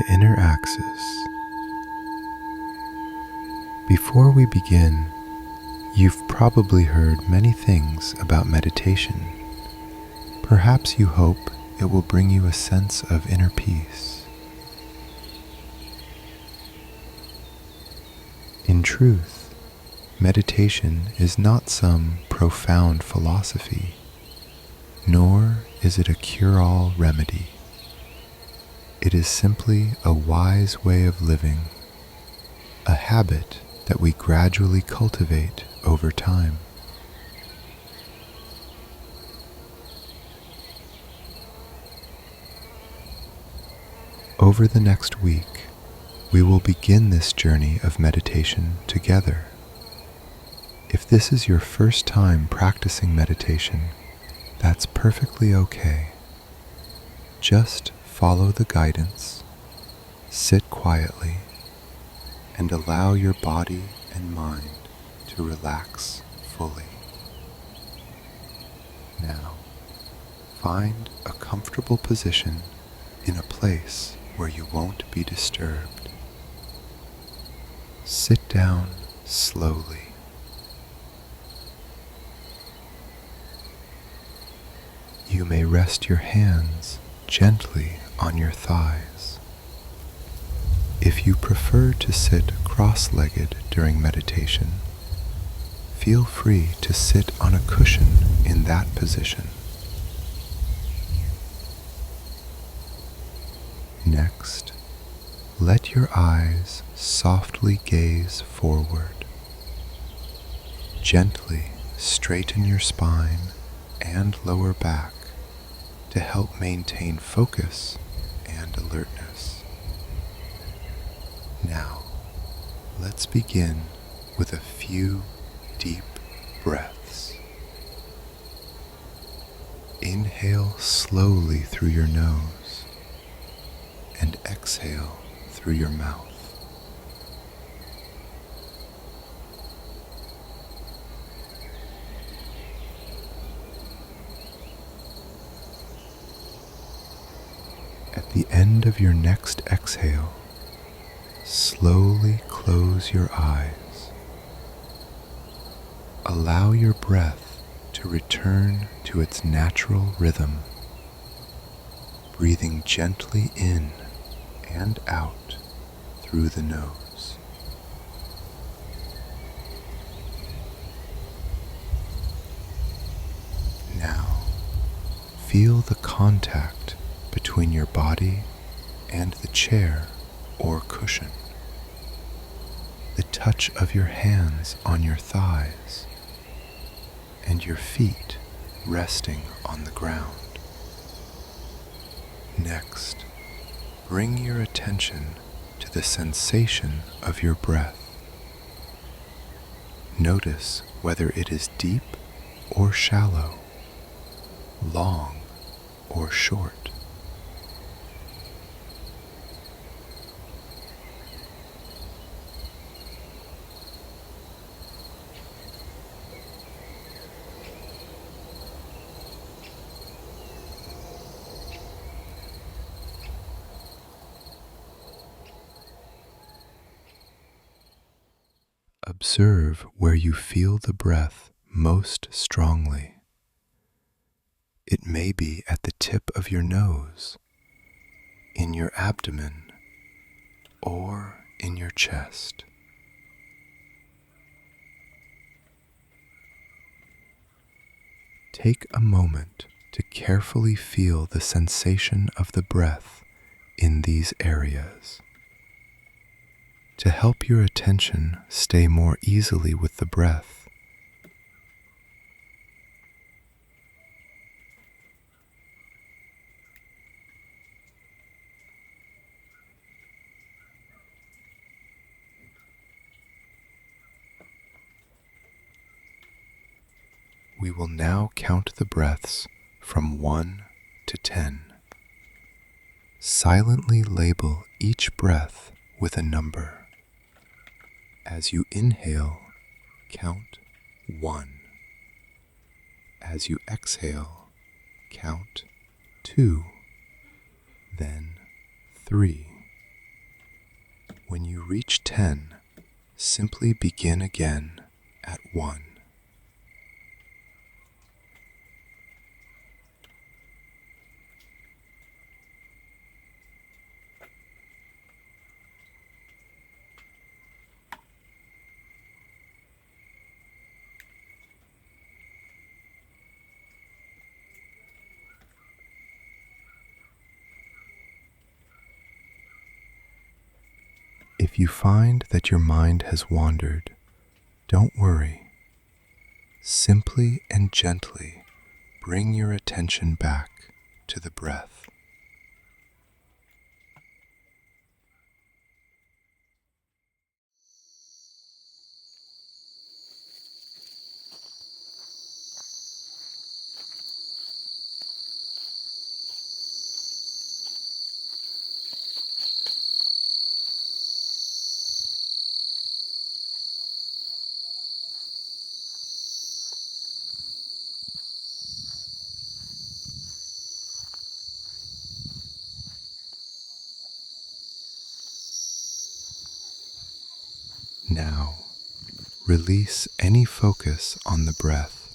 the inner axis. Before we begin, you've probably heard many things about meditation. Perhaps you hope it will bring you a sense of inner peace. In truth, meditation is not some profound philosophy, nor is it a cure-all remedy. It is simply a wise way of living, a habit that we gradually cultivate over time. Over the next week, we will begin this journey of meditation together. If this is your first time practicing meditation, that's perfectly okay. Just follow the guidance, sit quietly, and allow your body and mind to relax fully. Now, find a comfortable position in a place where you won't be disturbed. Sit down slowly. You may rest your hands gently on your thighs. If you prefer to sit cross-legged during meditation, feel free to sit on a cushion in that position. Next, let your eyes softly gaze forward. Gently straighten your spine and lower back to help maintain focus and alertness. Now, let's begin with a few deep breaths. Inhale slowly through your nose and exhale through your mouth. At the end of your next exhale, slowly close your eyes. Allow your breath to return to its natural rhythm, breathing gently in and out through the nose. Now, feel the contact between your body and the chair or cushion, the touch of your hands on your thighs, and your feet resting on the ground. Next, bring your attention to the sensation of your breath. Notice whether it is deep or shallow, long or short. Observe where you feel the breath most strongly. It may be at the tip of your nose, in your abdomen, or in your chest. Take a moment to carefully feel the sensation of the breath in these areas. To help your attention stay more easily with the breath, we will now count the breaths from 1 to 10. Silently label each breath with a number. As you inhale, count 1. As you exhale, count 2, then 3, When you reach 10, simply begin again at 1. If you find that your mind has wandered, don't worry. Simply and gently bring your attention back to the breath. Now, release any focus on the breath.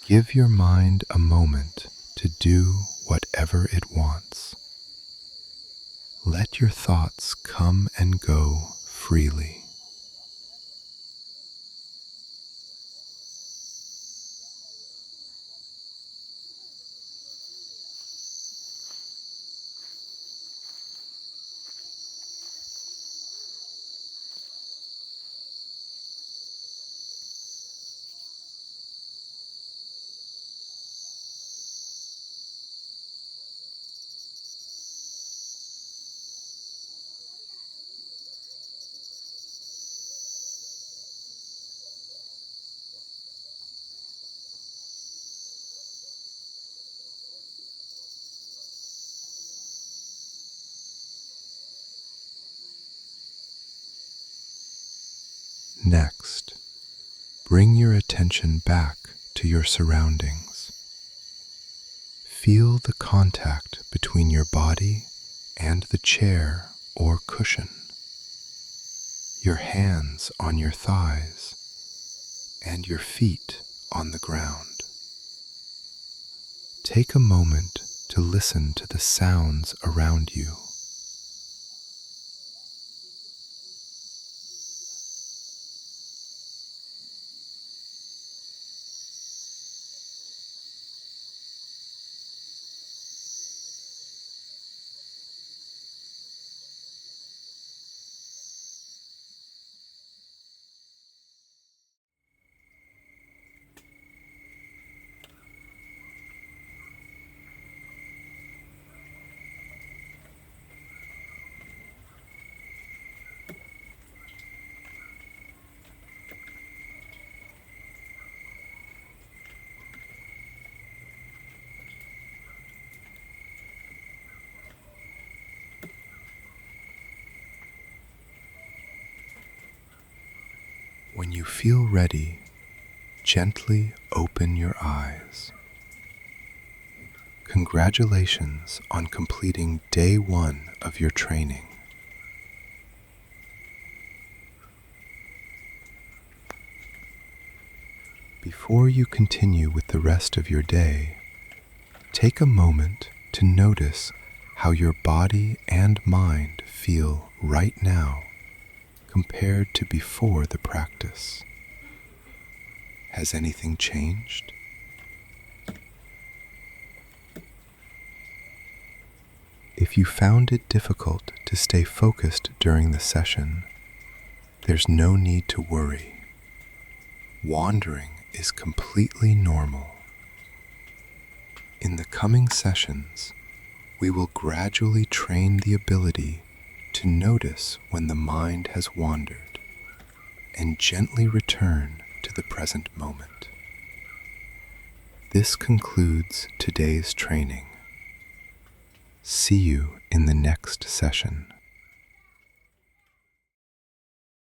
Give your mind a moment to do whatever it wants. Let your thoughts come and go freely. Next, bring your attention back to your surroundings. Feel the contact between your body and the chair or cushion, your hands on your thighs, and your feet on the ground. Take a moment to listen to the sounds around you. When you feel ready, gently open your eyes. Congratulations on completing day 1 of your training. Before you continue with the rest of your day, take a moment to notice how your body and mind feel right now compared to before the practice. Has anything changed? If you found it difficult to stay focused during the session, there's no need to worry. Wandering is completely normal. In the coming sessions, we will gradually train the ability to notice when the mind has wandered and gently return to the present moment. This concludes today's training. See you in the next session.